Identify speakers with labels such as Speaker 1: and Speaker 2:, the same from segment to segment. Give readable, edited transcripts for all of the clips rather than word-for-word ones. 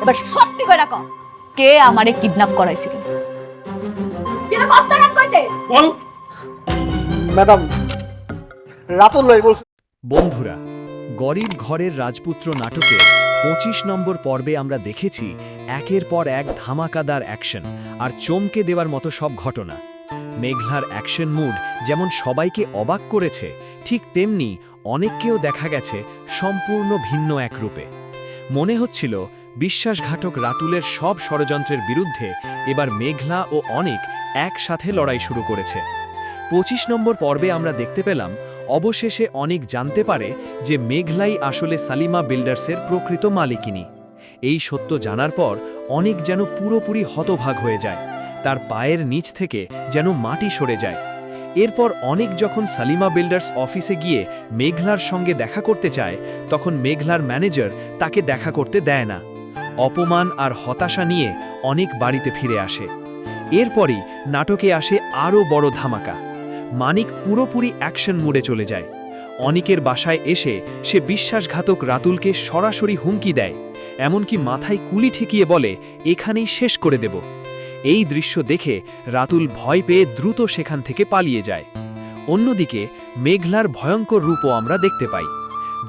Speaker 1: এবার সত্যি করে কও, কে আমারে কিডন্যাপ করাইছিল? কেন কষ্ট কাট কইতে?
Speaker 2: বল ম্যাডাম, রাতুল ভাই বলছে।
Speaker 3: বন্ধুরা, গরিব ঘরের রাজপুত্র নাটকের 25 নম্বর পর্বে আমরা দেখেছি একের পর এক ধামাকাদার অ্যাকশন আর চমকে দেওয়ার মতো সব ঘটনা। মেঘলার অ্যাকশন মুড যেমন সবাইকে অবাক করেছে, ঠিক তেমনি অনেককেও দেখা গেছে সম্পূর্ণ ভিন্ন এক রূপে। মনে হচ্ছিল বিশ্বাসঘাতক রাতুলের সব ষড়যন্ত্রের বিরুদ্ধে এবার মেঘলা ও অনেক একসাথে লড়াই শুরু করেছে। 25 নম্বর পর্বে আমরা দেখতে পেলাম অবশেষে অনেক জানতে পারে যে মেঘলাই আসলে সালিমা বিল্ডার্সের প্রকৃত মালিকিনী। এই সত্য জানার পর অনেক যেন পুরোপুরি হতভাগ হয়ে যায়, তার পায়ের নিচ থেকে যেন মাটি সরে যায়। এরপর অনেক যখন সালিমা বিল্ডার্স অফিসে গিয়ে মেঘলার সঙ্গে দেখা করতে চায়, তখন মেঘলার ম্যানেজার তাকে দেখা করতে দেয় না। অপমান আর হতাশা নিয়ে অনেক বাড়িতে ফিরে আসে। এরপরই নাটকে আসে আরও বড় ধামাকা। মানিক পুরোপুরি অ্যাকশন মুডে চলে যায়। অনিকের বাসায় এসে সে বিশ্বাসঘাতক রাতুলকে সরাসরি হুমকি দেয়, এমনকি মাথায় কুলি ঠেকিয়ে বলে, এখানেই শেষ করে দেব। এই দৃশ্য দেখে রাতুল ভয় পেয়ে দ্রুত সেখান থেকে পালিয়ে যায়। অন্যদিকে মেঘলার ভয়ঙ্কর রূপও আমরা দেখতে পাই।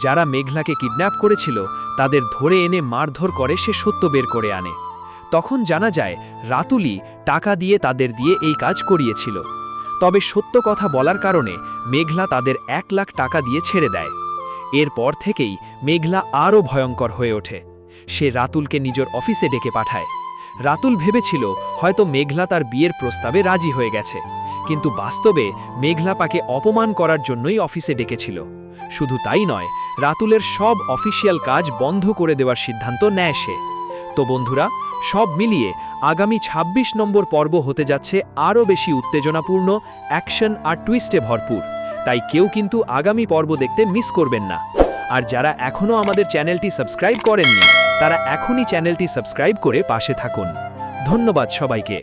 Speaker 3: যারা মেঘলাকে কিডন্যাপ করেছিল তাদের ধরে এনে মারধর করে সে সত্য বের করে আনে। তখন জানা যায় রাতুলই টাকা দিয়ে তাদের দিয়ে এই কাজ করিয়েছিল। তবে সত্য কথা বলার কারণে মেঘলা তাদের 1 লাখ টাকা দিয়ে ছেড়ে দেয়। এরপর থেকেই মেঘলা আরও ভয়ঙ্কর হয়ে ওঠে। সে রাতুলকে নিজের অফিসে ডেকে পাঠায়। রাতুল ভেবেছিল হয়তো মেঘলা তার বিয়ের প্রস্তাবে রাজি হয়ে গেছে, কিন্তু বাস্তবে মেঘলা তাকে অপমান করার জন্যই অফিসে ডেকেছিল। শুধু তাই নয়, রাতুলের সব অফিসিয়াল কাজ বন্ধ করে দেওয়ার সিদ্ধান্ত নেয় সে। তো বন্ধুরা, সব মিলিয়ে আগামী 26 নম্বর পর্ব হতে যাচ্ছে আরও বেশি উত্তেজনাপূর্ণ, অ্যাকশন আর টুইস্টে ভরপুর। তাই কেউ কিন্তু আগামী পর্ব দেখতে মিস করবেন না। আর যারা এখনও আমাদের চ্যানেলটি সাবস্ক্রাইব করেননি, তারা এখনই চ্যানেলটি সাবস্ক্রাইব করে পাশে থাকুন। ধন্যবাদ সবাইকে।